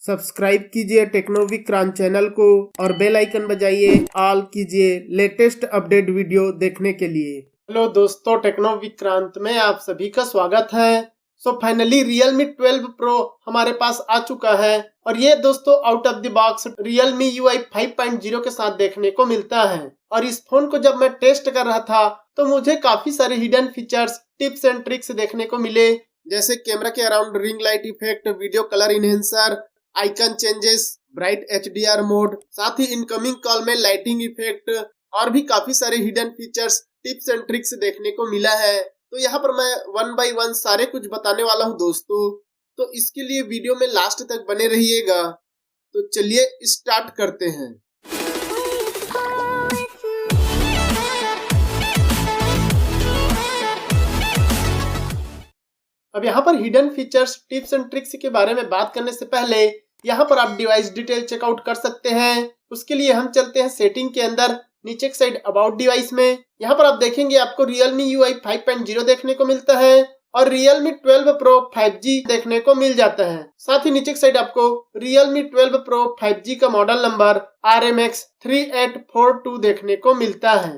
Subscribe कीजिए टेक्नोविक्रांत channel को और बेल आइकन बजाइए, ऑल कीजिए लेटेस्ट अपडेट वीडियो देखने के लिए। हेलो दोस्तों, टेक्नोविक्रांत में आप सभी का स्वागत है। फाइनली Realme 12 Pro हमारे पास आ चुका है और ये दोस्तों out of the box Realme UI 5.0 के साथ देखने को मिलता है। और इस फोन को जब मैं टेस्ट कर रहा था तो मुझे काफी सारे hidden features, tips and tricks देखने को मिले, जैसे कैमरा के around ring light effect, video colour enhancer, icon changes, bright HDR mode, साथ ही इनकमिंग कॉल में लाइटिंग इफेक्ट और भी काफी सारे hidden features, tips and tricks देखने को मिला है। तो यहाँ पर मैं वन बाय वन सारे कुछ बताने वाला हूँ दोस्तों, तो इसके लिए वीडियो में लास्ट तक बने रहिएगा। तो चलिए स्टार्ट करते हैं। अब यहाँ पर hidden features, tips and tricks के बारे में बात करने से पहले यहाँ पर आप डिवाइस डिटेल चेकआउट कर सकते हैं। उसके लिए हम चलते हैं सेटिंग के अंदर, नीचे की साइड अबाउट डिवाइस में। यहाँ पर आप देखेंगे आपको Realme UI 5.0 देखने को मिलता है और Realme 12 Pro 5G देखने को मिल जाता है। साथ ही नीचे की साइड आपको Realme 12 Pro 5G का मॉडल नंबर RMX 3842 देखने को मिलता है।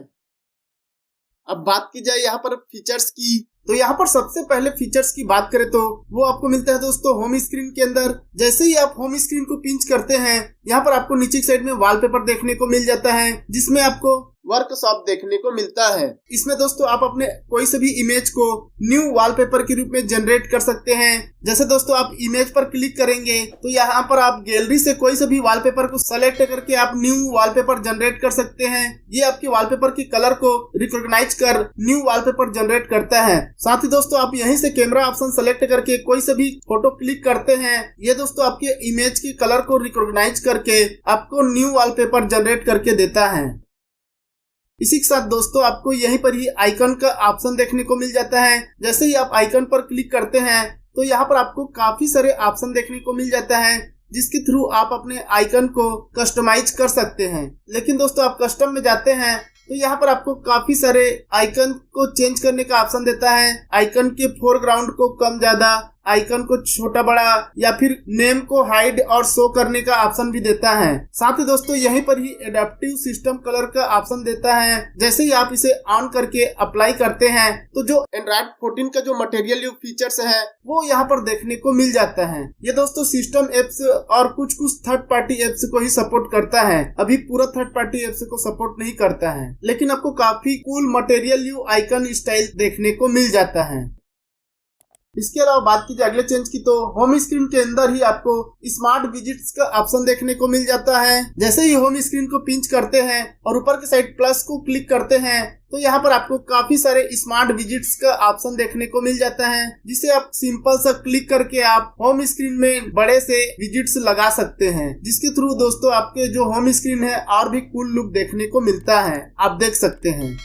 अब बात की जाए यहाँ पर फीचर्स की, तो यहाँ पर सबसे पहले फीचर्स की बात करें तो वो आपको मिलता है दोस्तों होम स्क्रीन के अंदर। जैसे ही आप होम स्क्रीन को पिंच करते हैं, यहाँ पर आपको नीचे की साइड में वॉलपेपर देखने को मिल जाता है, जिसमें आपको वर्कशॉप देखने को मिलता है। इसमें दोस्तों आप अपने कोई से भी इमेज को न्यू वॉलपेपर के रूप में जनरेट कर सकते हैं। जैसे दोस्तों आप इमेज पर क्लिक करेंगे तो यहाँ पर आप गैलरी से कोई से भी वॉलपेपर को सेलेक्ट करके आप न्यू वॉलपेपर जनरेट कर सकते हैं। ये आपके वॉलपेपर की कलर को रिकॉग्नाइज कर न्यू वॉलपेपर जनरेट करता है। साथ ही दोस्तों आप यहीं से कैमरा ऑप्शन सेलेक्ट करके कोई से भी फोटो क्लिक करते हैं, ये दोस्तों आपके इमेज की कलर को रिकॉग्नाइज करके आपको न्यू वॉलपेपर जनरेट करके देता है। इसी के साथ दोस्तों आपको यहीं पर ही आइकन का ऑप्शन देखने को मिल जाता है। जैसे ही आप आइकन पर क्लिक करते हैं तो यहाँ पर आपको काफी सारे ऑप्शन देखने को मिल जाता है, जिसके थ्रू आप अपने आइकन को कस्टमाइज कर सकते हैं। लेकिन दोस्तों आप कस्टम में जाते हैं तो यहाँ पर आपको काफी सारे आइकन को चेंज करने का ऑप्शन देता है। आइकन के फोरग्राउंड को कम ज्यादा, आइकन को छोटा बड़ा या फिर नेम को हाइड और शो करने का ऑप्शन भी देता है। साथ ही दोस्तों यहीं पर ही एडेप्टिव सिस्टम कलर का ऑप्शन देता है। जैसे ही आप इसे ऑन करके अप्लाई करते हैं तो जो एंड्रॉइड 14 का जो मटेरियल फीचर्स है वो यहाँ पर देखने को मिल जाता है। ये दोस्तों सिस्टम एप्स और कुछ थर्ड पार्टी एप्स को ही सपोर्ट करता है, अभी पूरा थर्ड पार्टी एप्स को सपोर्ट नहीं करता है, लेकिन आपको काफी कूल मटेरियल आइकन स्टाइल देखने को मिल जाता है। इसके अलावा बात की जाए अगले चेंज की, तो होम स्क्रीन के अंदर ही आपको स्मार्ट विजिट्स का ऑप्शन देखने को मिल जाता है। जैसे ही होम स्क्रीन को पिंच करते हैं और ऊपर के साइड प्लस को क्लिक करते हैं तो यहाँ पर आपको काफी सारे स्मार्ट विजिट्स का ऑप्शन देखने को मिल जाता है, जिसे आप सिंपल सा क्लिक करके आप होम स्क्रीन में बड़े से विजिट्स लगा सकते हैं, जिसके थ्रू दोस्तों आपके जो होम स्क्रीन है और भी कूल लुक देखने को मिलता है, आप देख सकते हैं।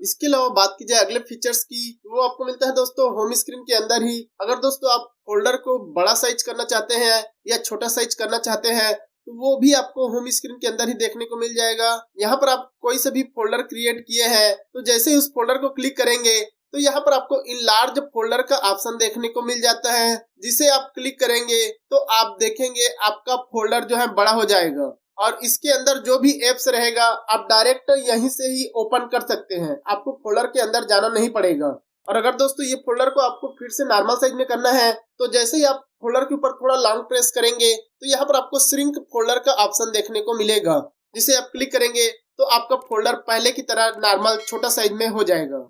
इसके अलावा बात की जाए अगले फीचर्स की, वो आपको मिलता है दोस्तों होम स्क्रीन के अंदर ही। अगर दोस्तों आप फोल्डर को बड़ा साइज करना चाहते हैं या छोटा साइज करना चाहते हैं तो वो भी आपको होम स्क्रीन के अंदर ही देखने को मिल जाएगा। यहाँ पर आप कोई से भी फोल्डर क्रिएट किए हैं तो जैसे ही उस फोल्डर को क्लिक करेंगे तो यहाँ पर आपको इनलार्ज फोल्डर का ऑप्शन देखने को मिल जाता है, जिसे आप क्लिक करेंगे तो आप देखेंगे आपका फोल्डर जो है बड़ा हो जाएगा और इसके अंदर जो भी एप्स रहेगा आप डायरेक्ट यहीं से ही ओपन कर सकते हैं, आपको फोल्डर के अंदर जाना नहीं पड़ेगा। और अगर दोस्तों ये फोल्डर को आपको फिर से नॉर्मल साइज में करना है तो जैसे ही आप फोल्डर के ऊपर थोड़ा लॉन्ग प्रेस करेंगे तो यहाँ पर आपको श्रिंक फोल्डर का ऑप्शन देखने को मिलेगा, जिसे आप क्लिक करेंगे तो आपका फोल्डर पहले की तरह नॉर्मल छोटा साइज में हो जाएगा।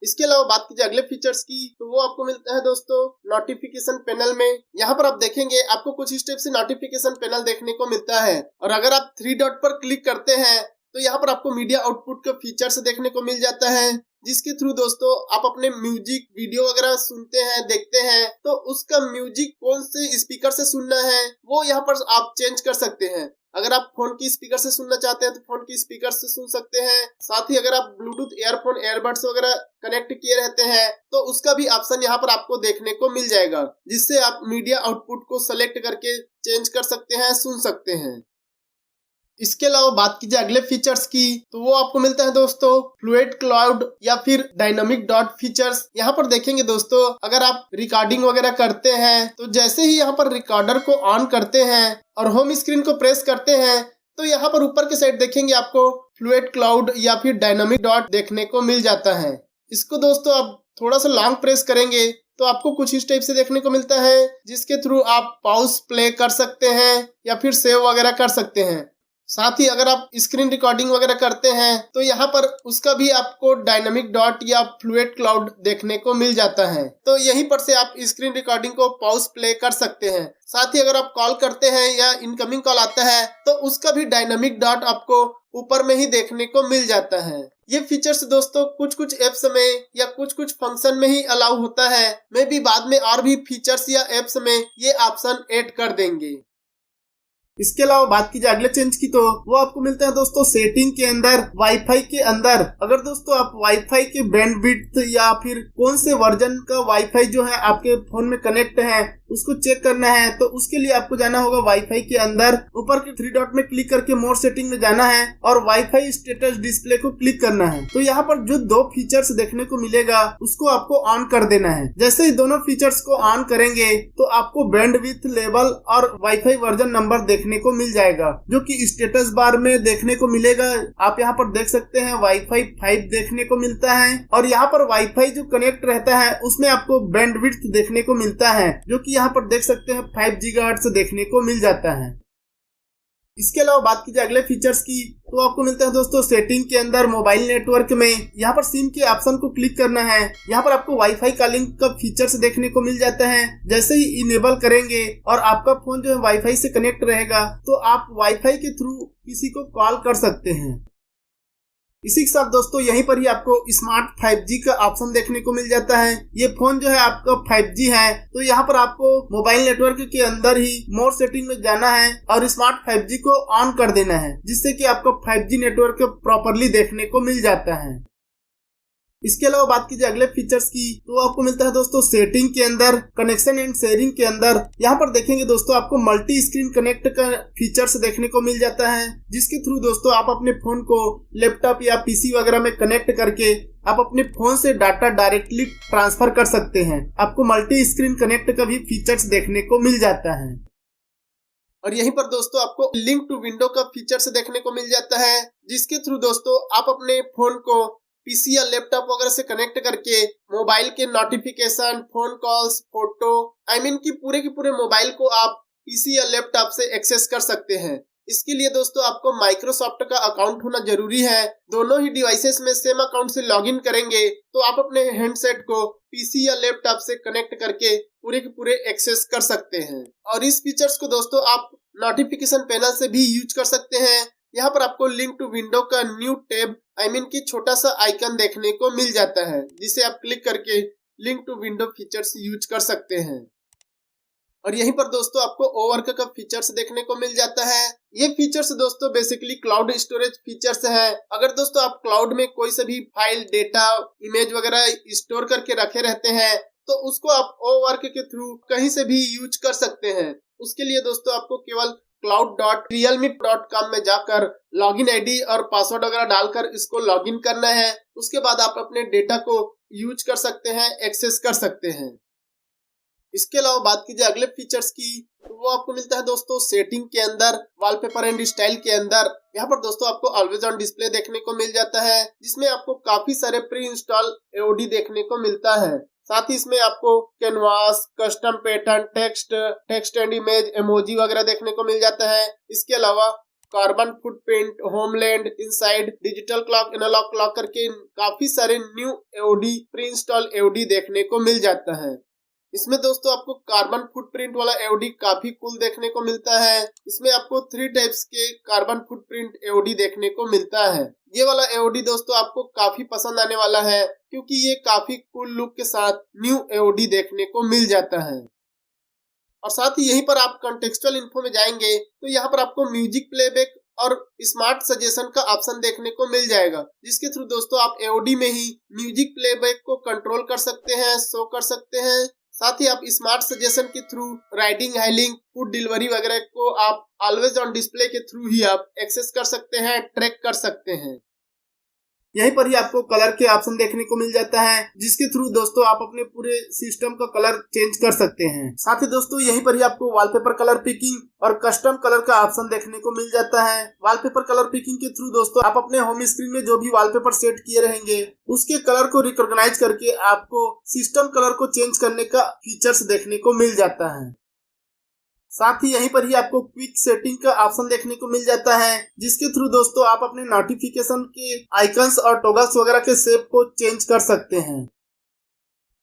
इसके अलावा बात कीजिए अगले फीचर्स की, तो वो आपको मिलता है दोस्तों नोटिफिकेशन पैनल में। यहाँ पर आप देखेंगे आपको कुछ स्टेप से नोटिफिकेशन पैनल देखने को मिलता है और अगर आप 3 डॉट पर क्लिक करते हैं तो यहाँ पर आपको मीडिया आउटपुट का फीचर्स देखने को मिल जाता है, जिसके थ्रू दोस्तों आप अपने म्यूजिक वीडियो वगैरह सुनते हैं, देखते हैं, तो उसका म्यूजिक कौन से स्पीकर से सुनना है वो यहाँ पर आप चेंज कर सकते हैं। अगर आप फोन की स्पीकर से सुनना चाहते हैं तो फोन की स्पीकर से सुन सकते हैं। साथ ही अगर आप ब्लूटूथ ईयरफोन एयरबड्स वगैरह कनेक्ट किए रहते हैं तो उसका भी ऑप्शन यहाँ पर आपको देखने को मिल जाएगा, जिससे आप मीडिया आउटपुट को सेलेक्ट करके चेंज कर सकते हैं, सुन सकते हैं। इसके अलावा बात की जाए अगले फीचर्स की, तो वो आपको मिलता है दोस्तों फ्लूइड क्लाउड या फिर डायनामिक डॉट फीचर्स। यहाँ पर देखेंगे दोस्तों, अगर आप रिकॉर्डिंग वगैरह करते हैं तो जैसे ही यहाँ पर रिकॉर्डर को ऑन करते हैं और होम स्क्रीन को प्रेस करते हैं तो यहाँ पर ऊपर के साइड देखेंगे आपको फ्लूइड क्लाउड या फिर डायनामिक डॉट देखने को मिल जाता है। इसको दोस्तों आप थोड़ा सा लॉन्ग प्रेस करेंगे तो आपको कुछ इस टाइप से देखने को मिलता है, जिसके थ्रू आप पॉज प्ले कर सकते हैं या फिर सेव वगैरह कर सकते हैं। साथ ही अगर आप स्क्रीन रिकॉर्डिंग वगैरह करते हैं तो यहाँ पर उसका भी आपको डायनामिक डॉट या फ्लूइड क्लाउड देखने को मिल जाता है। तो यहीं पर से आप स्क्रीन रिकॉर्डिंग को पॉज प्ले कर सकते हैं। साथ ही अगर आप कॉल करते हैं या इनकमिंग कॉल आता है तो उसका भी डायनामिक डॉट आपको ऊपर में ही देखने को मिल जाता है। ये फीचर्स दोस्तों कुछ एप्स में या कुछ फंक्शन में ही अलाउ होता है। मैं भी बाद में और भी फीचर्स या एप्स में ये ऑप्शन ऐड कर देंगे। इसके अलावा बात की जाए अगले चेंज की, तो वो आपको मिलता है दोस्तों सेटिंग के अंदर वाईफाई के अंदर। अगर दोस्तों आप वाईफाई के बैंडविड्थ या फिर कौन से वर्जन का वाईफाई जो है आपके फोन में कनेक्ट है उसको चेक करना है तो उसके लिए आपको जाना होगा वाईफाई के अंदर, ऊपर के 3 डॉट में क्लिक करके मोर सेटिंग में जाना है और वाईफाई स्टेटस डिस्प्ले को क्लिक करना है। तो यहाँ पर जो 2 फीचर्स देखने को मिलेगा उसको आपको ऑन कर देना है। जैसे ही दोनों फीचर्स को ऑन करेंगे तो आपको बैंडविड्थ लेवल और वाईफाई वर्जन नंबर देखने को मिल जाएगा, जो कि स्टेटस बार में देखने को मिलेगा। आप यहाँ पर देख सकते हैं वाईफाई 5 देखने को मिलता है और यहाँ पर वाईफाई जो कनेक्ट रहता है उसमें आपको बैंडविड्थ देखने को मिलता है, जो कि यहाँ पर देख सकते हैं 5 गीगाहर्ट्ज देखने को मिल जाता है। इसके अलावा बात की जाए अगले फीचर्स की, तो आपको मिलता है दोस्तों सेटिंग के अंदर मोबाइल नेटवर्क में यहाँ पर सिम के ऑप्शन को क्लिक करना है। यहाँ पर आपको वाईफाई कॉलिंग का फीचर्स देखने को मिल जाता है। जैसे ही इनेबल करेंगे और आपका फोन जो है वाईफाई से कनेक्ट रहेगा तो आप वाईफाई के थ्रू किसी को कॉल कर सकते हैं। इसी के साथ दोस्तों यहीं पर ही आपको स्मार्ट 5G का ऑप्शन देखने को मिल जाता है। ये फोन जो है आपका 5G है, तो यहाँ पर आपको मोबाइल नेटवर्क के अंदर ही मोर सेटिंग में जाना है और स्मार्ट 5G को ऑन कर देना है, जिससे कि आपको 5G नेटवर्क प्रॉपरली देखने को मिल जाता है। इसके अलावा बात कीजिए अगले फीचर्स की, तो आपको मिलता है दोस्तों सेटिंग के अंदर कनेक्शन एंड शेयरिंग के अंदर। यहाँ पर देखेंगे दोस्तों आपको मल्टी स्क्रीन कनेक्ट का फीचर्स देखने को मिल जाता है, जिसके थ्रू दोस्तों आप अपने फोन को लैपटॉप या पीसी वगैरह में कनेक्ट करके आप अपने फोन से डाटा डायरेक्टली ट्रांसफर कर सकते हैं। आपको मल्टी स्क्रीन कनेक्ट का भी फीचर्स देखने को मिल जाता है। और यहीं पर दोस्तों आपको लिंक टू विंडो का फीचर्स देखने को मिल जाता है, जिसके थ्रू दोस्तों आप अपने फोन को पीसी या लैपटॉप वगैरह से कनेक्ट करके मोबाइल के नोटिफिकेशन, फोन कॉल्स, फोटो की पूरे मोबाइल को आप पीसी या लैपटॉप से एक्सेस कर सकते हैं। इसके लिए दोस्तों आपको माइक्रोसॉफ्ट का अकाउंट होना जरूरी है। दोनों ही डिवाइसेस में सेम अकाउंट से लॉगिन करेंगे तो आप अपने हैंडसेट को पीसी या लैपटॉप से कनेक्ट करके पूरे एक्सेस कर सकते हैं। और इस फीचर्स को दोस्तों आप नोटिफिकेशन पैनल से भी यूज कर सकते हैं। यहाँ पर आपको लिंक टू विंडो का न्यू टैब की छोटा सा आइकन देखने को मिल जाता है, जिसे आप क्लिक करके link to window features use कर सकते हैं। और यहीं पर दोस्तों आपको ओवरवर्क का फीचर्स देखने को मिल जाता है। ये फीचर्स दोस्तों बेसिकली क्लाउड स्टोरेज फीचर्स है। अगर दोस्तों आप क्लाउड में कोई से भी फाइल, डेटा, इमेज वगैरह स्टोर करके रखे रहते हैं तो उसको आप ओवरवर्क के थ्रू कहीं से भी यूज कर सकते हैं। उसके लिए दोस्तों आपको केवल cloud.realme.com में जाकर लॉगिन आईडी और पासवर्ड वगैरह डालकर इसको लॉगिन करना है। उसके बाद आप अपने डेटा को यूज कर सकते हैं, एक्सेस कर सकते हैं। इसके अलावा बात कीजिए अगले फीचर्स की, तो वो आपको मिलता है दोस्तों सेटिंग के अंदर वॉलपेपर एंड स्टाइल के अंदर। यहाँ पर दोस्तों आपको ऑलवेज ऑन डिस्प्ले देखने को मिल जाता है, जिसमें आपको काफी सारे प्री इंस्टॉल एओडी देखने को मिलता है। साथ ही इसमें आपको canvas, custom pattern, text and image, emoji वगैरह देखने को मिल जाता है। इसके अलावा carbon footprint, homeland, inside, digital clock, analog clock करके काफी सारे new AOD, pre install AOD देखने को मिल जाता है। इसमें दोस्तों आपको कार्बन फुटप्रिंट वाला एओडी काफी कूल देखने को मिलता है। इसमें आपको 3 टाइप्स के कार्बन फुटप्रिंट एओडी देखने को मिलता है। ये वाला एओडी दोस्तों आपको काफी पसंद आने वाला है, क्योंकि ये काफी कूल लुक के साथ न्यू एओडी देखने को मिल जाता है। और साथ ही यहीं पर आप कॉन्टेक्सचुअल इन्फो में जाएंगे तो यहाँ पर आपको म्यूजिक प्लेबैक और स्मार्ट सजेशन का ऑप्शन देखने को मिल जाएगा, जिसके थ्रू दोस्तों आप एओडी में ही म्यूजिक प्लेबैक को कंट्रोल कर सकते हैं, शो कर सकते हैं। साथ ही आप स्मार्ट सजेशन के थ्रू राइडिंग, हाइलिंग, फूड डिलीवरी वगैरह को आप ऑलवेज ऑन डिस्प्ले के थ्रू ही आप एक्सेस कर सकते हैं, ट्रैक कर सकते हैं। यहीं पर ही आपको कलर के ऑप्शन देखने को मिल जाता है, जिसके थ्रू दोस्तों आप अपने पूरे सिस्टम का कलर चेंज कर सकते हैं। साथ ही दोस्तों यहीं पर ही आपको वॉलपेपर कलर पिकिंग और कस्टम कलर का ऑप्शन देखने को मिल जाता है। वॉलपेपर कलर पिकिंग के थ्रू दोस्तों आप अपने होम स्क्रीन में जो भी वॉलपेपर सेट किए रहेंगे उसके कलर को रिकॉग्नाइज करके आपको सिस्टम कलर को चेंज करने का फीचर्स देखने को मिल जाता है। साथ ही यहीं पर ही आपको क्विक सेटिंग का ऑप्शन देखने को मिल जाता है, जिसके थ्रू दोस्तों आप अपने नोटिफिकेशन के आइकन्स और टॉगल्स वगैरह के शेप को चेंज कर सकते हैं।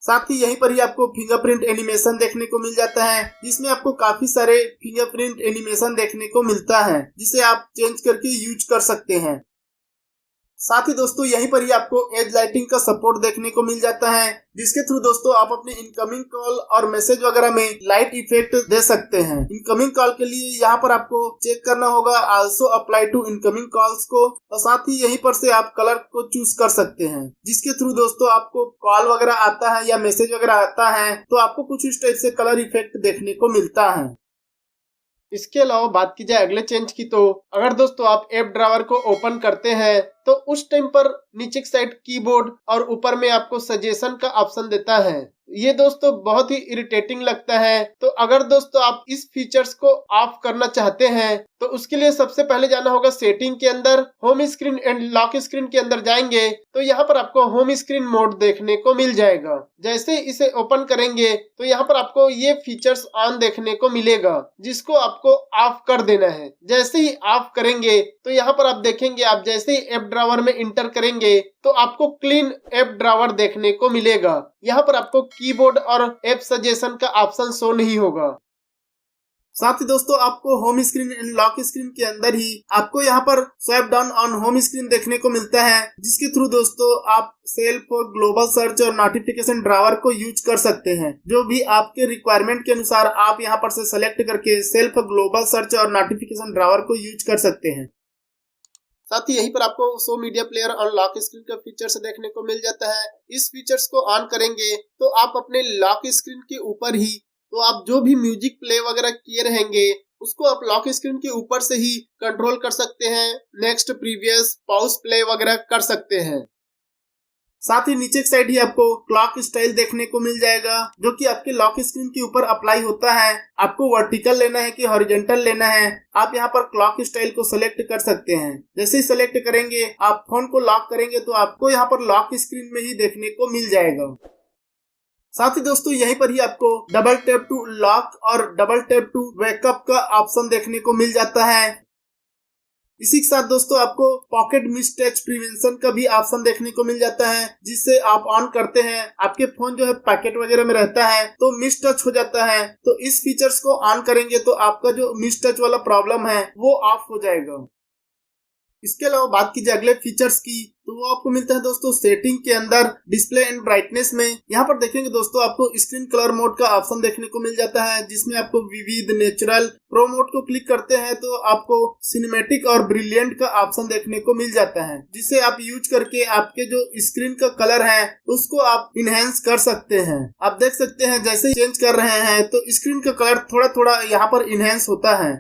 साथ ही यहीं पर ही आपको फिंगरप्रिंट एनिमेशन देखने को मिल जाता है, जिसमें आपको काफी सारे फिंगरप्रिंट एनिमेशन देखने को मिलता है, जिसे आप चेंज करके यूज कर सकते हैं। साथ ही दोस्तों यहीं पर ही आपको एज लाइटिंग का सपोर्ट देखने को मिल जाता है, जिसके थ्रू दोस्तों आप अपने इनकमिंग कॉल और मैसेज वगैरह में लाइट इफेक्ट दे सकते हैं। इनकमिंग कॉल के लिए यहाँ पर आपको चेक करना होगा also apply to incoming calls को, और साथ ही यहीं पर से आप कलर को चूज कर सकते हैं, जिसके थ्रू दोस्तों आपको कॉल वगैरह आता है या मैसेज वगैरह आता है तो आपको कुछ इस टाइप से कलर इफेक्ट देखने को मिलता है। इसके अलावा बात की जाए अगले चेंज की, तो अगर दोस्तों आप ऐप ड्रावर को ओपन करते हैं तो उस टाइम पर नीचे की साइड कीबोर्ड और ऊपर में आपको सजेशन का ऑप्शन देता है। ये दोस्तों बहुत ही इरिटेटिंग लगता है। तो अगर दोस्तों आप इस फीचर्स को ऑफ करना चाहते हैं तो उसके लिए सबसे पहले जाना होगा सेटिंग के अंदर, home screen and lock screen के अंदर जाएंगे तो यहाँ पर आपको होम स्क्रीन मोड देखने को मिल जाएगा। जैसे इसे ओपन करेंगे तो यहाँ पर आपको ये फीचर्स ऑन देखने को मिलेगा, जिसको आपको ऑफ कर देना है। जैसे ही ऑफ करेंगे तो यहाँ पर आप देखेंगे, आप जैसे ही ऐप ड्रावर में इंटर करेंगे तो आपको क्लीन ऐप ड्रावर देखने को मिलेगा। यहाँ पर आपको कीबोर्ड और ऐप सजेशन का ऑप्शन शो नहीं होगा। साथ ही दोस्तों आपको home screen and lock screen के अंदर ही आपको यहाँ पर swipe down on home screen देखने को मिलता है, जिसके थ्रू दोस्तों आप सेल्फ, ग्लोबल सर्च और नोटिफिकेशन ड्रावर को यूज कर सकते हैं। जो भी आपके रिक्वायरमेंट के अनुसार आप यहाँ पर से सेलेक्ट करके सेल्फ, ग्लोबल सर्च और नोटिफिकेशन ड्रावर को यूज कर सकते हैं। साथ ही यहीं पर आपको शो मीडिया प्लेयर और लॉक स्क्रीन का फीचर्स देखने को मिल जाता है। इस फीचर्स को ऑन करेंगे तो आप अपने लॉक स्क्रीन के ऊपर ही, तो आप जो भी म्यूजिक प्ले वगैरह किए रहेंगे उसको आप लॉक स्क्रीन के ऊपर से ही कंट्रोल कर सकते हैं, नेक्स्ट, प्रीवियस, पॉज प्ले वगैरह कर सकते हैं। साथ ही नीचे की साइड ही आपको क्लॉक स्टाइल देखने को मिल जाएगा, जो कि आपके लॉक स्क्रीन के ऊपर अप्लाई होता है। आपको वर्टिकल लेना है कि हॉरिजॉन्टल लेना है, आप यहाँ पर क्लॉक स्टाइल को सिलेक्ट कर सकते हैं। जैसे ही सिलेक्ट करेंगे, आप फोन को लॉक करेंगे तो आपको यहाँ पर लॉक स्क्रीन में ही देखने को मिल जाएगा। साथ ही दोस्तों यहीं पर ही आपको डबल टैप टू लॉक और डबल टैप टू वेकअप का ऑप्शन देखने को मिल जाता है। इसी के साथ दोस्तों आपको पॉकेट मिस टच प्रिवेंशन का भी ऑप्शन देखने को मिल जाता है, जिससे आप ऑन करते हैं, आपके फोन जो है पैकेट वगैरह में रहता है तो मिस टच हो जाता है। तो इस फीचर्स को ऑन करेंगे तो आपका जो मिस टच वाला प्रॉब्लम है वो ऑफ हो जाएगा। इसके अलावा बात कीजिए अगले फीचर्स की, तो वो आपको मिलता है दोस्तों सेटिंग के अंदर डिस्प्ले एंड ब्राइटनेस में। यहाँ पर देखेंगे दोस्तों आपको स्क्रीन कलर मोड का ऑप्शन देखने को मिल जाता है, जिसमें आपको विविध, नेचुरल, प्रो मोड को क्लिक करते हैं तो आपको सिनेमैटिक और ब्रिलियंट का ऑप्शन देखने को मिल जाता है, जिसे आप यूज करके आपके जो स्क्रीन का कलर है उसको आप इनहेंस कर सकते हैं। आप देख सकते हैं जैसे ही चेंज कर रहे हैं तो स्क्रीन का कलर थोड़ा थोड़ा यहाँ पर इनहेंस होता है।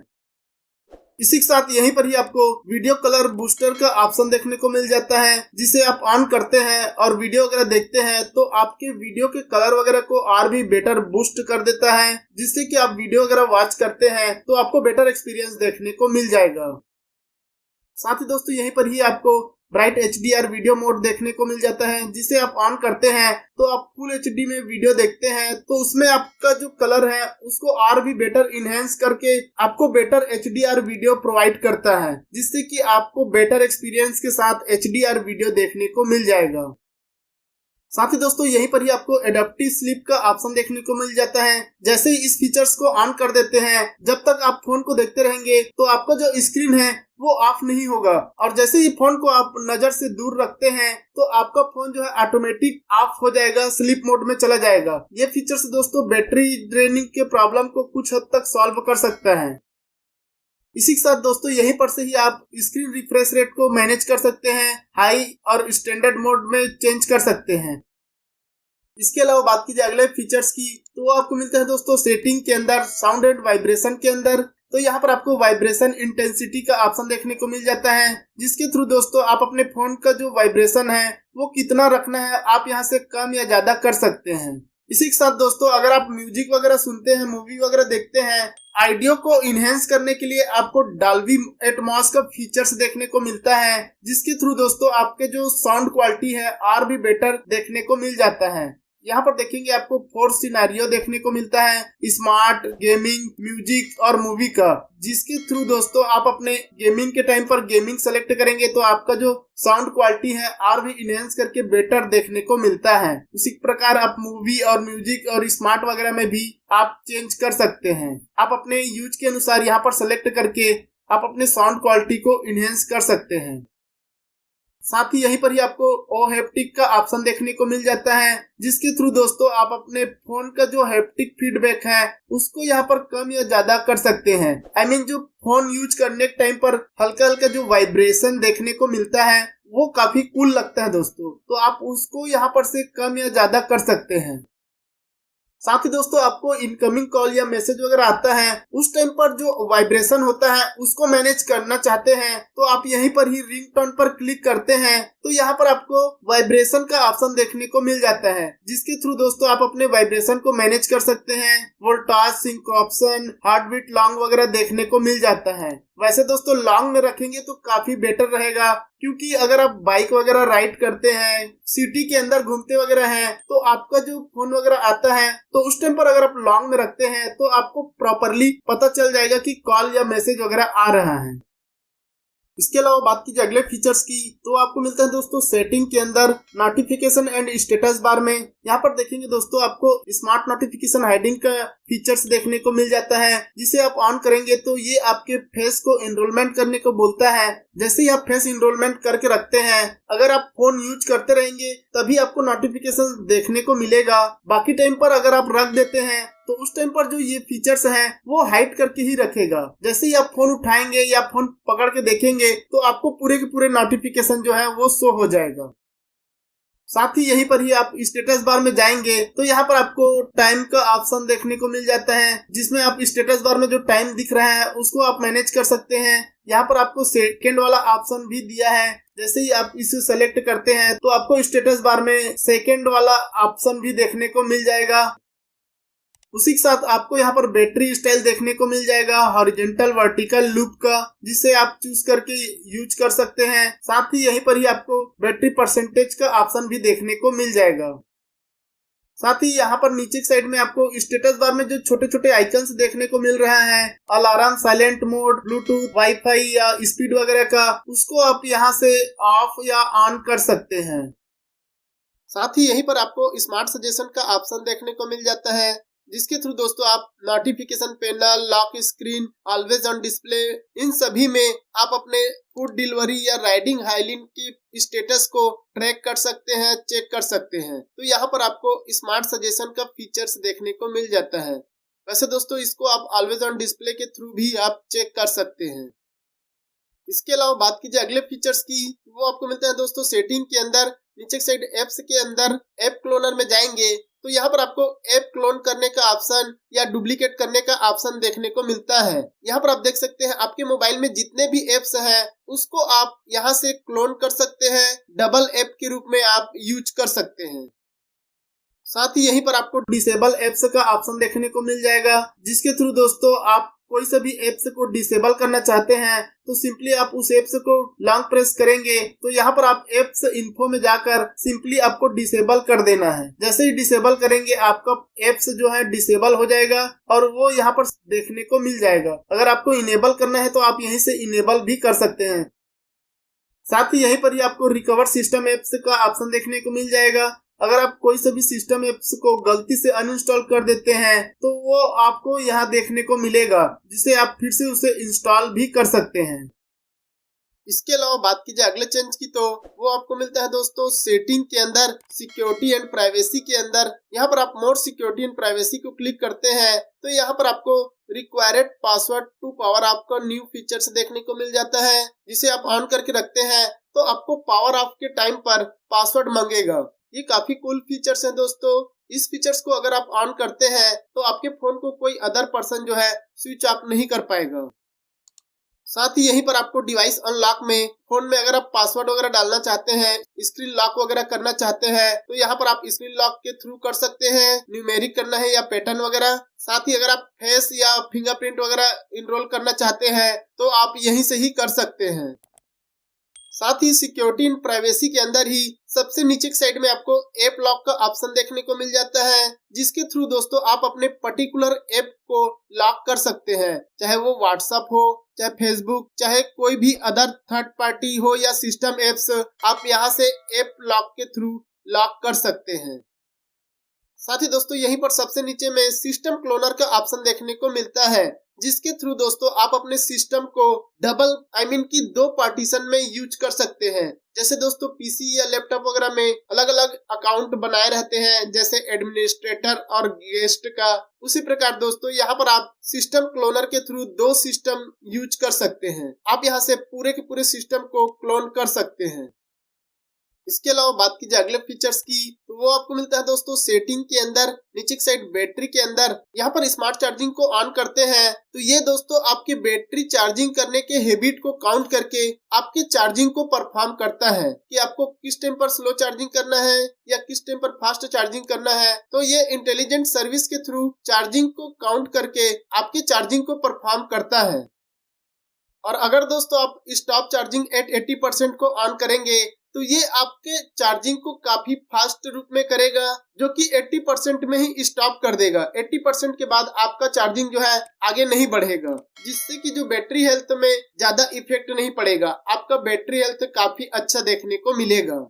इसी के साथ यहीं पर ही आपको वीडियो कलर बूस्टर का ऑप्शन देखने को मिल जाता है, जिसे आप ऑन करते हैं और वीडियो वगैरह देखते हैं तो आपके वीडियो के कलर वगैरह को और भी बेटर बूस्ट कर देता है, जिससे कि आप वीडियो वगैरह वॉच करते हैं तो आपको बेटर एक्सपीरियंस देखने को मिल जाएगा। साथ ही दोस्तों यहीं पर ही आपको ब्राइट HDR वीडियो मोड देखने को मिल जाता है, जिसे आप ऑन करते हैं तो आप फुल HD में वीडियो देखते हैं तो उसमें आपका जो कलर है उसको और भी बेटर इनहेंस करके आपको बेटर HDR वीडियो प्रोवाइड करता है, जिससे कि आपको बेटर एक्सपीरियंस के साथ HDR वीडियो देखने को मिल जाएगा। साथ ही दोस्तों यहीं पर ही आपको एडाप्टिव स्लीप का ऑप्शन देखने को मिल जाता है। जैसे ही इस फीचर्स को ऑन कर देते हैं, जब तक आप फोन को देखते रहेंगे तो आपका जो स्क्रीन है वो ऑफ नहीं होगा, और जैसे ही फोन को आप नजर से दूर रखते हैं तो आपका फोन जो है ऑटोमेटिक ऑफ हो जाएगा, स्लीप मोड में चला जाएगा। ये फीचर्स दोस्तों बैटरी ड्रेनिंग के प्रॉब्लम को कुछ हद तक सॉल्व कर सकता है। इसी के साथ दोस्तों यहीं पर से ही आप स्क्रीन रिफ्रेश रेट को मैनेज कर सकते हैं, हाई और स्टैंडर्ड मोड में चेंज कर सकते हैं। इसके अलावा बात की जाए अगले फीचर्स की तो वो आपको मिलता है दोस्तों सेटिंग के अंदर, साउंड एंड वाइब्रेशन के अंदर। तो यहाँ पर आपको वाइब्रेशन इंटेंसिटी का ऑप्शन देखने को मिल जाता है, जिसके थ्रू दोस्तों आप अपने फोन का जो वाइब्रेशन है वो कितना रखना है आप यहाँ से कम या ज्यादा कर सकते हैं। इसी के साथ दोस्तों अगर आप म्यूजिक वगैरह सुनते हैं, मूवी वगैरह देखते हैं, ऑडियो को इनहेंस करने के लिए आपको डॉल्बी एटमॉस का फीचर्स देखने को मिलता है, जिसके थ्रू दोस्तों आपके जो साउंड क्वालिटी है और भी बेटर देखने को मिल जाता है। यहाँ पर देखेंगे आपको 4 सिनेरियो देखने को मिलता है, स्मार्ट, गेमिंग, म्यूजिक और मूवी का, जिसके थ्रू दोस्तों आप अपने गेमिंग के टाइम पर गेमिंग सेलेक्ट करेंगे तो आपका जो साउंड क्वालिटी है और भी इनहेंस करके बेटर देखने को मिलता है। उसी प्रकार आप मूवी और म्यूजिक और स्मार्ट वगैरह में भी आप चेंज कर सकते हैं। आप अपने यूज के अनुसार यहाँ पर सेलेक्ट करके आप अपने साउंड क्वालिटी को इनहेंस कर सकते हैं। साथ ही यहीं पर ही आपको ओ हैप्टिक का ऑप्शन देखने को मिल जाता है, जिसके थ्रू दोस्तों आप अपने फोन का जो हैप्टिक फीडबैक है उसको यहाँ पर कम या ज्यादा कर सकते हैं। जो फोन यूज करने के टाइम पर हल्का हल्का जो वाइब्रेशन देखने को मिलता है वो काफी कूल लगता है दोस्तों, तो आप उसको यहाँ पर से कम या ज्यादा कर सकते हैं। साथ ही दोस्तों आपको इनकमिंग कॉल या मैसेज वगैरह आता है उस टाइम पर जो वाइब्रेशन होता है उसको मैनेज करना चाहते हैं तो आप यहीं पर ही रिंगटोन पर क्लिक करते हैं तो यहाँ पर आपको वाइब्रेशन का ऑप्शन देखने को मिल जाता है, जिसके थ्रू दोस्तों आप अपने वाइब्रेशन को मैनेज कर सकते हैं। वोल्टाज, सिंकोप्शन, हार्ट बीट लॉन्ग वगैरह देखने को मिल जाता है। वैसे दोस्तों लॉन्ग में रखेंगे तो काफी बेटर रहेगा, क्योंकि अगर आप बाइक वगैरह राइड करते हैं, सिटी के अंदर घूमते वगैरह हैं, तो आपका जो फोन वगैरह आता है तो उस टाइम पर अगर आप लॉन्ग में रखते हैं तो आपको प्रॉपरली पता चल जाएगा कि कॉल या मैसेज वगैरह आ रहा है। इसके अलावा बात कीजिए अगले फीचर्स की तो आपको मिलता है दोस्तों सेटिंग के अंदर नोटिफिकेशन एंड स्टेटस बार में। यहाँ पर देखेंगे दोस्तों आपको स्मार्ट नोटिफिकेशन हाइडिंग का फीचर्स देखने को मिल जाता है, जिसे आप ऑन करेंगे तो ये आपके फेस को एनरोलमेंट करने को बोलता है। जैसे ही आप फेस एनरोलमेंट करके रखते हैं, अगर आप फोन यूज करते रहेंगे तभी आपको नोटिफिकेशन देखने को मिलेगा। बाकी टाइम पर अगर आप रख देते हैं तो उस टाइम पर जो ये फीचर्स हैं वो हाइड करके ही रखेगा। जैसे ही आप फोन उठाएंगे या फोन पकड़ के देखेंगे तो आपको पूरे के पूरे नोटिफिकेशन जो है वो शो हो जाएगा। साथ ही यहीं पर ही आप स्टेटस बार में जाएंगे तो यहाँ पर आपको टाइम का ऑप्शन देखने को मिल जाता है, जिसमें आप स्टेटस बार में जो टाइम दिख रहा है उसको आप मैनेज कर सकते हैं। यहाँ पर आपको सेकंड वाला ऑप्शन भी दिया है, जैसे ही आप इसे सेलेक्ट करते हैं तो आपको स्टेटस बार में सेकंड वाला ऑप्शन भी देखने को मिल जाएगा। उसी के साथ आपको यहाँ पर बैटरी स्टाइल देखने को मिल जाएगा, हॉरिजॉन्टल वर्टिकल लूप का, जिसे आप चूज करके यूज कर सकते हैं। साथ ही यहीं पर ही आपको बैटरी परसेंटेज का ऑप्शन भी देखने को मिल जाएगा। साथ ही यहाँ पर नीचे की साइड में आपको स्टेटस बार में जो छोटे छोटे आइकन्स देखने को मिल रहा है, alarm, silent mode, Bluetooth, wifi या स्पीड वगैरह का, उसको आप यहाँ से ऑफ या ऑन कर सकते हैं। साथ ही यहीं पर आपको स्मार्ट सजेशन का ऑप्शन देखने को मिल जाता है, जिसके थ्रू दोस्तों आप notification panel, lock screen, always on display, इन सभी में आप अपने फूड डिलीवरी या राइडिंग हाइलिंग की स्टेटस को ट्रैक कर सकते हैं, चेक कर सकते हैं। तो यहाँ पर आपको स्मार्ट सजेशन का फीचर्स देखने को मिल जाता है। वैसे दोस्तों इसको आप ऑलवेज ऑन डिस्प्ले के थ्रू भी आप चेक कर सकते हैं। इसके अलावा बात कीजिए अगले फीचर्स की, वो आपको मिलता है दोस्तों सेटिंग के अंदर, नीचे साइड एप्स के अंदर ऐप क्लोनर में जाएंगे तो यहाँ पर आपको ऐप क्लोन करने का ऑप्शन या डुप्लीकेट करने का ऑप्शन देखने को मिलता है। यहाँ पर आप देख सकते हैं आपके मोबाइल में जितने भी एप्स हैं उसको आप यहाँ से क्लोन कर सकते हैं, डबल ऐप के रूप में आप यूज कर सकते हैं। साथ ही यहीं पर आपको डिसेबल एप्स का ऑप्शन देखने को मिल जाएगा, जिसके थ्रू दोस्तों आप कोई सा भी एप्स को डिसेबल करना चाहते हैं तो सिंपली आप उस एप्स को लॉन्ग प्रेस करेंगे तो यहाँ पर आप एप्स इन्फो में जाकर सिंपली आपको डिसेबल कर देना है। जैसे ही डिसेबल करेंगे आपका एप्स जो है डिसेबल हो जाएगा और वो यहाँ पर देखने को मिल जाएगा। अगर आपको इनेबल करना है तो आप यहीं से इनेबल भी कर सकते हैं। साथ ही यहीं पर ही आपको रिकवर सिस्टम एप्स का ऑप्शन देखने को मिल जाएगा। अगर आप कोई सा भी सिस्टम एप्स को गलती से अनइंस्टॉल कर देते हैं तो वो आपको यहाँ देखने को मिलेगा, जिसे आप फिर से उसे इंस्टॉल भी कर सकते हैं। इसके अलावा बात कीजिए अगले चेंज की तो वो आपको मिलता है दोस्तों सेटिंग के अंदर, सिक्योरिटी एंड प्राइवेसी के अंदर। यहाँ पर आप मोर सिक्योरिटी एंड प्राइवेसी को क्लिक करते हैं तो यहाँ पर आपको रिक्वायर्ड पासवर्ड टू पावर आपका न्यू फीचर्स देखने को मिल जाता है, जिसे आप ऑन करके रखते हैं तो आपको पावर ऑफ के टाइम पर पासवर्ड मांगेगा। ये काफी कूल फीचर्स हैं दोस्तों। इस फीचर्स को अगर आप ऑन करते हैं तो आपके फोन को कोई अदर पर्सन जो है स्विच ऑफ नहीं कर पाएगा। साथ ही यहीं पर आपको डिवाइस अनलॉक में फोन में अगर आप पासवर्ड वगैरह डालना चाहते हैं, स्क्रीन लॉक वगैरह करना चाहते हैं, तो यहाँ पर आप स्क्रीन लॉक के थ्रू कर सकते हैं। न्यूमेरिक करना है या पैटर्न वगैरह। साथ ही अगर आप फेस या फिंगरप्रिंट वगैरह इनरोल करना चाहते हैं तो आप यहीं से ही कर सकते हैं। साथ ही सिक्योरिटी एंड प्राइवेसी के अंदर ही सबसे नीचे की साइड में आपको ऐप लॉक का ऑप्शन देखने को मिल जाता है, जिसके थ्रू दोस्तों आप अपने पर्टिकुलर ऐप को लॉक कर सकते हैं, चाहे वो व्हाट्सएप हो, चाहे फेसबुक, चाहे कोई भी अदर थर्ड पार्टी हो या सिस्टम एप्स, आप यहाँ से ऐप लॉक के थ्रू लॉक कर सकते हैं। साथ ही दोस्तों यहीं पर सबसे नीचे में सिस्टम क्लोनर का ऑप्शन देखने को मिलता है, जिसके थ्रू दोस्तों आप अपने सिस्टम को डबल की 2 पार्टीशन में यूज कर सकते हैं। जैसे दोस्तों पीसी या लैपटॉप वगैरह में अलग अलग अकाउंट बनाए रहते हैं, जैसे एडमिनिस्ट्रेटर और गेस्ट का, उसी प्रकार दोस्तों यहाँ पर आप सिस्टम क्लोनर के थ्रू 2 सिस्टम यूज कर सकते हैं। आप यहाँ से पूरे के पूरे सिस्टम को क्लोन कर सकते हैं। इसके अलावा बात की जाए अगले फीचर्स की, तो वो आपको मिलता है दोस्तों सेटिंग के अंदर नीचे की साइड बैटरी के अंदर। यहाँ पर स्मार्ट चार्जिंग को ऑन करते हैं तो ये दोस्तों आपकी बैटरी चार्जिंग करने के हैबिट को काउंट करके आपके चार्जिंग को परफॉर्म करता है कि आपको किस टाइम पर स्लो चार्जिंग करना है या किस टाइम पर फास्ट चार्जिंग करना है। तो ये इंटेलिजेंट सर्विस के थ्रू चार्जिंग को काउंट करके आपके चार्जिंग को परफॉर्म करता है। और अगर दोस्तों आप स्टॉप चार्जिंग एट 80% को ऑन करेंगे तो ये आपके चार्जिंग को काफी फास्ट रूप में करेगा, जो कि 80% में ही स्टॉप कर देगा। 80% के बाद आपका चार्जिंग जो है आगे नहीं बढ़ेगा, जिससे कि जो बैटरी हेल्थ में ज्यादा इफेक्ट नहीं पड़ेगा। आपका बैटरी हेल्थ काफी अच्छा देखने को मिलेगा।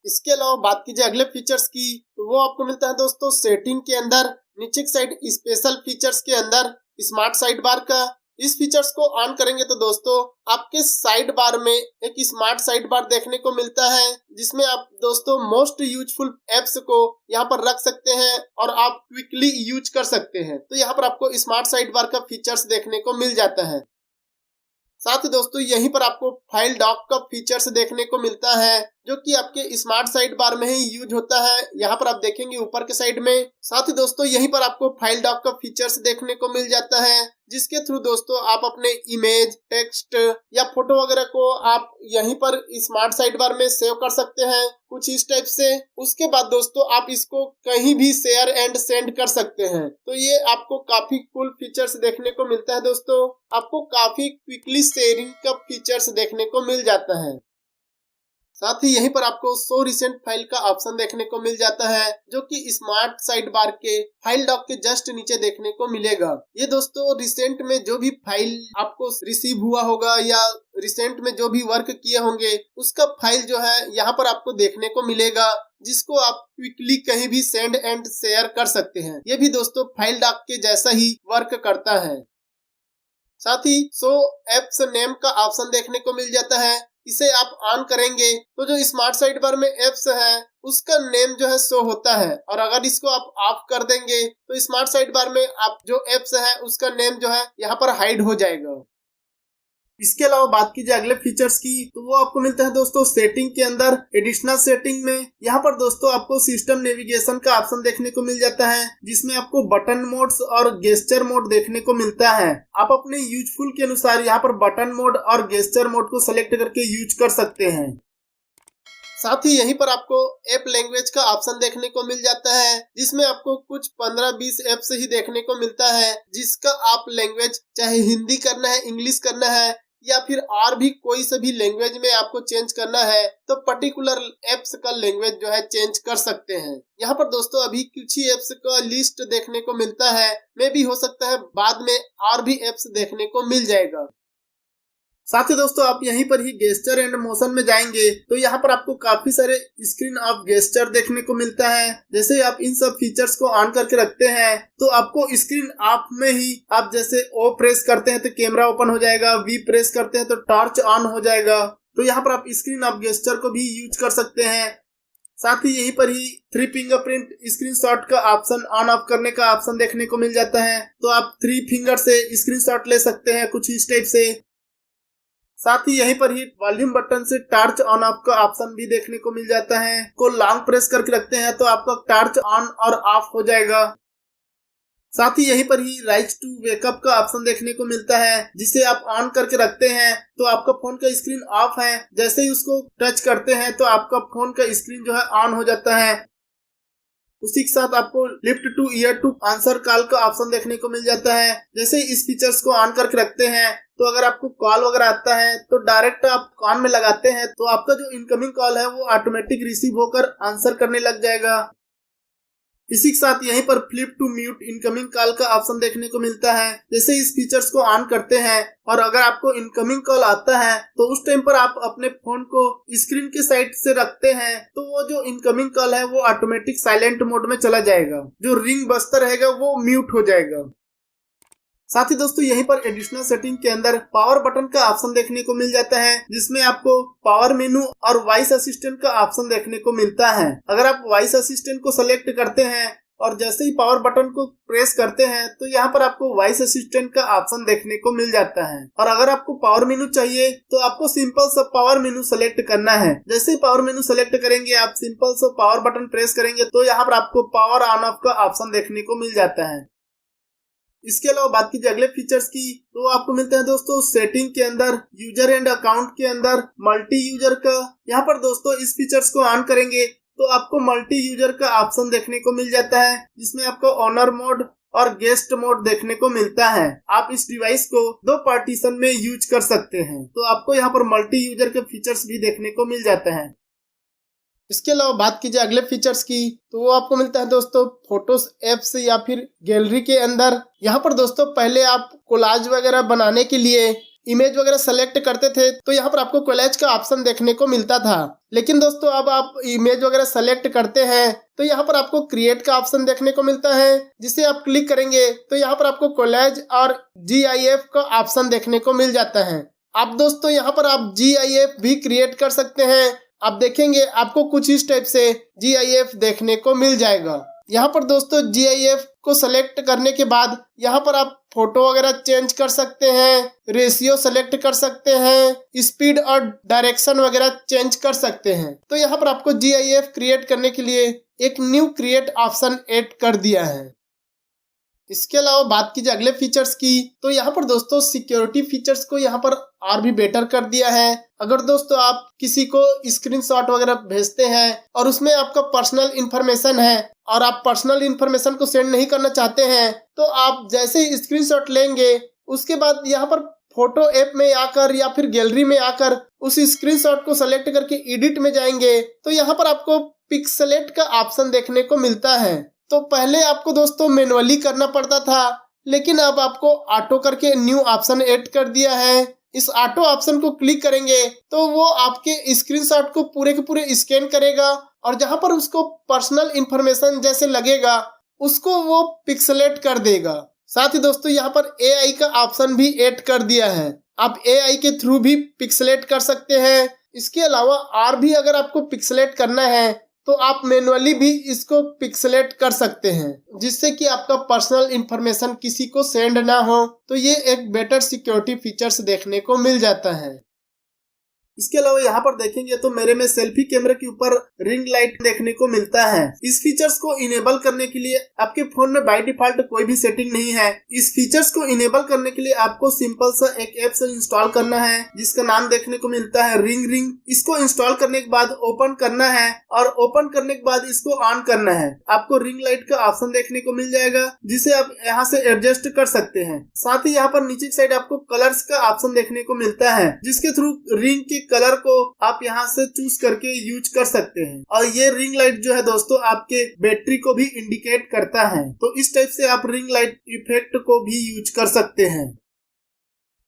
इसके अलावा बात की जाए अगले फीचर्स की, तो वो आपको मिलता है दोस्तों सेटिंग के अंदर नीचे की साइड स्पेशल फीचर्स के अंदर स्मार्ट साइड बार का। इस फीचर्स को ऑन करेंगे तो दोस्तों आपके साइड बार में एक स्मार्ट साइड बार देखने को मिलता है, जिसमें आप दोस्तों मोस्ट यूजफुल एप्स को यहाँ पर रख सकते हैं और आप क्विकली यूज कर सकते हैं। तो यहाँ पर आपको स्मार्ट साइड बार का फीचर्स देखने को मिल जाता है। साथ ही दोस्तों यहीं पर आपको फाइल डॉक का फीचर्स देखने को मिलता है, जो कि आपके स्मार्ट साइड बार में ही यूज होता है। यहाँ पर आप देखेंगे ऊपर के साइड में। साथ ही दोस्तों यहीं पर आपको फाइल डॉक का फीचर्स देखने को मिल जाता है, जिसके थ्रू दोस्तों आप अपने इमेज, टेक्स्ट या फोटो वगैरह को आप यहीं पर स्मार्ट साइड बार में सेव कर सकते हैं, कुछ इस टाइप से। उसके बाद दोस्तों आप इसको कहीं भी शेयर एंड सेंड कर सकते हैं। तो ये आपको काफी कूल फीचर्स देखने को मिलता है दोस्तों। आपको काफी क्विकली शेयरिंग का फीचर्स देखने को मिल जाता है। साथ ही यहीं पर आपको शो रिसेंट फाइल का ऑप्शन देखने को मिल जाता है, जो कि स्मार्ट साइड बार के फाइल डॉक के जस्ट नीचे देखने को मिलेगा। ये दोस्तों रिसेंट में जो भी फाइल आपको रिसीव हुआ होगा या रिसेंट में जो भी वर्क किए होंगे, उसका फाइल जो है यहाँ पर आपको देखने को मिलेगा, जिसको आप क्विकली कहीं भी सेंड एंड शेयर कर सकते हैं। ये भी दोस्तों फाइल डॉक के जैसा ही वर्क करता है। साथ ही शो एप्स नेम का ऑप्शन देखने को मिल जाता है। इसे आप ऑन करेंगे तो जो स्मार्ट साइड बार में एप्स है उसका नेम जो है शो होता है, और अगर इसको आप ऑफ कर देंगे तो स्मार्ट साइड बार में आप जो एप्स है उसका नेम जो है यहाँ पर हाइड हो जाएगा। इसके अलावा बात की जाए अगले फीचर्स की, तो वो आपको मिलता है दोस्तों सेटिंग के अंदर एडिशनल सेटिंग में। यहाँ पर दोस्तों आपको सिस्टम नेविगेशन का ऑप्शन देखने को मिल जाता है, जिसमें आपको बटन मोड्स और गेस्चर मोड देखने को मिलता है। आप अपने यूजफुल के अनुसार यहाँ पर बटन मोड और गेस्चर मोड को सेलेक्ट करके यूज कर सकते हैं। साथ ही यहीं पर आपको ऐप लैंग्वेज का ऑप्शन देखने को मिल जाता है, जिसमें आपको कुछ 15-20 ऐप्स ही देखने को मिलता है, जिसका आप लैंग्वेज चाहे हिंदी करना है, इंग्लिश करना है या फिर और भी कोई सा भी लैंग्वेज में आपको चेंज करना है, तो पर्टिकुलर एप्स का लैंग्वेज जो है चेंज कर सकते हैं। यहाँ पर दोस्तों अभी कुछ ही एप्स का लिस्ट देखने को मिलता है, मे भी हो सकता है बाद में और भी एप्स देखने को मिल जाएगा। साथ ही दोस्तों आप यहीं पर ही गेस्चर एंड मोशन में जाएंगे तो यहाँ पर आपको काफी सारे स्क्रीन ऑफ गेस्चर देखने को मिलता है। जैसे आप इन सब फीचर्स को ऑन करके रखते हैं तो आपको स्क्रीन ऑफ में ही आप जैसे ओ प्रेस करते हैं तो कैमरा ओपन हो जाएगा, वी प्रेस करते हैं तो टॉर्च ऑन हो जाएगा। तो यहाँ पर आप स्क्रीन ऑफ गेस्चर को भी यूज कर सकते हैं। साथ ही यहीं पर ही 3 फिंगरप्रिंट स्क्रीनशॉट का ऑप्शन ऑन ऑफ करने का ऑप्शन देखने को मिल जाता है, तो आप 3 फिंगर से स्क्रीनशॉट ले सकते हैं कुछ इस टाइप से। साथ ही यहीं पर ही वॉल्यूम बटन से टॉर्च ऑन ऑफ का ऑप्शन भी देखने को मिल जाता है। को लॉन्ग प्रेस करके रखते हैं तो आपका टॉर्च ऑन और ऑफ हो जाएगा। साथ ही यहीं पर ही राइज टू वेकअप का ऑप्शन देखने को मिलता है, जिसे आप ऑन करके रखते हैं तो आपका फोन का स्क्रीन ऑफ है, जैसे ही उसको टच करते हैं तो आपका फोन का स्क्रीन जो है ऑन हो जाता है। उसी के साथ आपको lift to ear to answer call का ऑप्शन देखने को मिल जाता है। जैसे ही इस फीचर्स को ऑन करके रखते हैं तो अगर आपको कॉल वगैरह आता है तो डायरेक्ट आप कान में लगाते हैं तो आपका जो इनकमिंग कॉल है वो ऑटोमेटिक रिसीव होकर आंसर करने लग जाएगा। इसी के साथ यहीं पर flip to mute incoming call का ऑप्शन देखने को मिलता है। जैसे इस फीचर्स को ऑन करते हैं और अगर आपको इनकमिंग कॉल आता है तो उस टाइम पर आप अपने फोन को स्क्रीन के साइड से रखते हैं तो वो जो इनकमिंग कॉल है वो ऑटोमेटिक साइलेंट मोड में चला जाएगा। जो रिंग बजता रहेगा वो म्यूट हो जाएगा। साथ ही दोस्तों यहीं पर एडिशनल सेटिंग के अंदर पावर बटन का ऑप्शन देखने को मिल जाता है, जिसमें आपको पावर मेनू और वॉइस असिस्टेंट का ऑप्शन देखने को मिलता है। अगर आप वॉइस असिस्टेंट को सेलेक्ट करते हैं और जैसे ही पावर बटन को प्रेस करते हैं तो यहाँ पर आपको वॉइस असिस्टेंट का ऑप्शन देखने को मिल जाता है। और अगर आपको पावर मेनू चाहिए तो आपको सिंपल सा पावर मेनू सेलेक्ट करना है। जैसे ही पावर मेनू सेलेक्ट करेंगे आप सिंपल सा पावर बटन प्रेस करेंगे तो यहाँ पर आपको पावर ऑन ऑफ का ऑप्शन देखने को मिल जाता है। इसके अलावा बात कीजिए अगले फीचर्स की तो आपको मिलता है दोस्तों सेटिंग के अंदर यूजर एंड अकाउंट के अंदर मल्टी यूजर का। यहाँ पर दोस्तों इस फीचर्स को ऑन करेंगे तो आपको मल्टी यूजर का ऑप्शन देखने को मिल जाता है, जिसमें आपको ओनर मोड और गेस्ट मोड देखने को मिलता है। आप इस डिवाइस को 2 पार्टीशन में यूज कर सकते हैं, तो आपको यहाँ पर मल्टी यूजर के फीचर्स भी देखने को मिल जाते हैं। इसके अलावा बात कीजिए अगले फीचर्स की तो वो आपको मिलता है दोस्तों फोटोज एप्स या फिर गैलरी के अंदर। यहाँ पर दोस्तों पहले आप कोलाज वगैरह बनाने के लिए इमेज वगैरह सेलेक्ट करते थे तो यहाँ पर आपको कोलाज का ऑप्शन देखने को मिलता था, लेकिन दोस्तों अब आप इमेज वगैरह सेलेक्ट करते हैं तो यहाँ पर आपको क्रिएट का ऑप्शन देखने को मिलता है, जिसे आप क्लिक करेंगे तो यहाँ पर आपको कोलाज और GIF का ऑप्शन देखने को मिल जाता है। आप दोस्तों यहाँ पर आप GIF भी क्रिएट कर सकते हैं। आप देखेंगे आपको कुछ इस टाइप से GIF देखने को मिल जाएगा। यहाँ पर दोस्तों GIF को सेलेक्ट करने के बाद यहाँ पर आप फोटो वगैरह चेंज कर सकते हैं, रेशियो सेलेक्ट कर सकते हैं, स्पीड और डायरेक्शन वगैरह चेंज कर सकते हैं। तो यहाँ पर आपको GIF क्रिएट करने के लिए एक न्यू क्रिएट ऑप्शन ऐड कर दिया है। इसके अलावा बात कीजिए अगले फीचर्स की तो यहाँ पर दोस्तों सिक्योरिटी फीचर्स को यहाँ पर और भी बेटर कर दिया है। अगर दोस्तों आप किसी को स्क्रीनशॉट वगैरह भेजते हैं और उसमें आपका पर्सनल इंफॉर्मेशन है और आप पर्सनल इंफॉर्मेशन को सेंड नहीं करना चाहते हैं तो आप जैसे ही स्क्रीनशॉट लेंगे उसके बाद यहाँ पर फोटो ऐप में आकर या फिर गैलरी में आकर उस स्क्रीनशॉट को सेलेक्ट करके एडिट में जाएंगे तो यहाँ पर आपको पिक्सेलेट का ऑप्शन देखने को मिलता है। तो पहले आपको दोस्तों मैनुअली करना पड़ता था, लेकिन अब आपको ऑटो करके न्यू ऑप्शन ऐड कर दिया है। इस ऑटो ऑप्शन को क्लिक करेंगे तो वो आपके स्क्रीनशॉट को पूरे के पूरे स्कैन करेगा और जहां पर उसको पर्सनल इंफॉर्मेशन जैसे लगेगा उसको वो पिक्सेलेट कर देगा। साथ ही दोस्तों यहाँ पर AI का ऑप्शन भी ऐड कर दिया है। आप AI के थ्रू भी पिक्सेलेट कर सकते हैं। इसके अलावा और भी अगर आपको पिक्सेलेट करना है तो आप मैनुअली भी इसको पिक्सेलेट कर सकते हैं, जिससे कि आपका पर्सनल इंफॉर्मेशन किसी को सेंड ना हो। तो ये एक बेटर सिक्योरिटी फीचर्स देखने को मिल जाता है। इसके अलावा यहाँ पर देखेंगे तो मेरे में सेल्फी कैमरे के ऊपर रिंग लाइट देखने को मिलता है। इस फीचर्स को इनेबल करने के लिए आपके फोन में बाय डिफॉल्ट कोई भी सेटिंग नहीं है। इस फीचर्स को इनेबल करने के लिए आपको सिंपल सा एक ऐप से इंस्टॉल करना है, जिसका नाम देखने को मिलता है रिंग। इसको इंस्टॉल करने के बाद ओपन करना है और ओपन करने के बाद इसको ऑन करना है। आपको रिंग लाइट का ऑप्शन देखने को मिल जाएगा, जिसे आप यहाँ से एडजस्ट कर सकते हैं। साथ ही यहाँ पर नीचे की साइड आपको कलर्स का ऑप्शन देखने को मिलता है, जिसके थ्रू रिंग की कलर को आप यहाँ से चूज करके यूज कर सकते हैं। और ये रिंग लाइट जो है दोस्तों आपके बैटरी को भी इंडिकेट करता है। तो इस टाइप से आप रिंग लाइट इफेक्ट को भी यूज कर सकते हैं।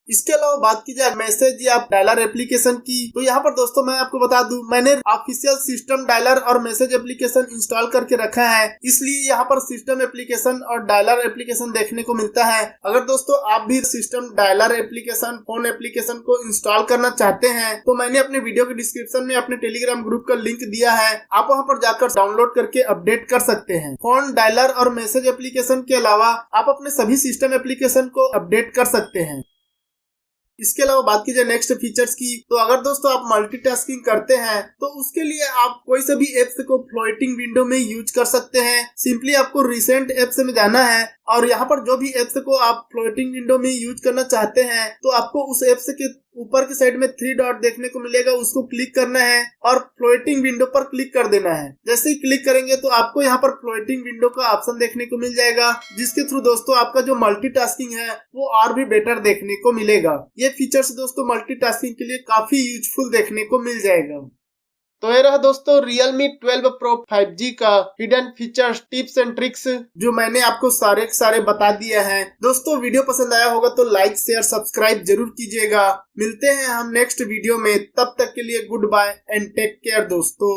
इसके अलावा बात की जाए मैसेज या डायलर एप्लीकेशन की तो यहाँ पर दोस्तों मैं आपको बता दूं, मैंने ऑफिशियल सिस्टम डायलर और मैसेज एप्लीकेशन इंस्टॉल करके रखा है, इसलिए यहाँ पर सिस्टम एप्लीकेशन और डायलर एप्लीकेशन देखने को मिलता है। अगर दोस्तों आप भी system dialer application phone application को इंस्टॉल करना चाहते हैं तो मैंने अपने वीडियो के डिस्क्रिप्शन में अपने टेलीग्राम ग्रुप का लिंक दिया है, आप वहाँ पर जाकर डाउनलोड करके अपडेट कर सकते हैं। फोन डायलर और मैसेज एप्लीकेशन के अलावा आप अपने सभी सिस्टम एप्लीकेशन को अपडेट कर सकते हैं। इसके अलावा बात की जाए नेक्स्ट फीचर्स की, तो अगर दोस्तों आप मल्टीटास्किंग करते हैं तो उसके लिए आप कोई से भी एप्स को फ्लोटिंग विंडो में यूज कर सकते हैं। सिंपली आपको रिसेंट एप्स में जाना है और यहाँ पर जो भी एप्स को आप फ्लोटिंग विंडो में यूज करना चाहते हैं तो आपको उस एप्स के ऊपर की साइड में 3 डॉट देखने को मिलेगा, उसको क्लिक करना है और फ्लोटिंग विंडो पर क्लिक कर देना है। जैसे ही क्लिक करेंगे तो आपको यहाँ पर फ्लोटिंग विंडो का ऑप्शन देखने को मिल जाएगा, जिसके थ्रू दोस्तों आपका जो मल्टीटास्किंग है वो और भी बेटर देखने को मिलेगा। ये फीचर्स दोस्तों मल्टीटास्किंग के लिए काफी यूजफुल देखने को मिल जाएगा। तो ये रहा दोस्तों Realme 12 Pro 5G का hidden features, tips and tricks जो मैंने आपको सारे बता दिए हैं। दोस्तों वीडियो पसंद आया होगा तो लाइक शेयर सब्सक्राइब जरूर कीजिएगा। मिलते हैं हम नेक्स्ट वीडियो में, तब तक के लिए goodbye and take care दोस्तों।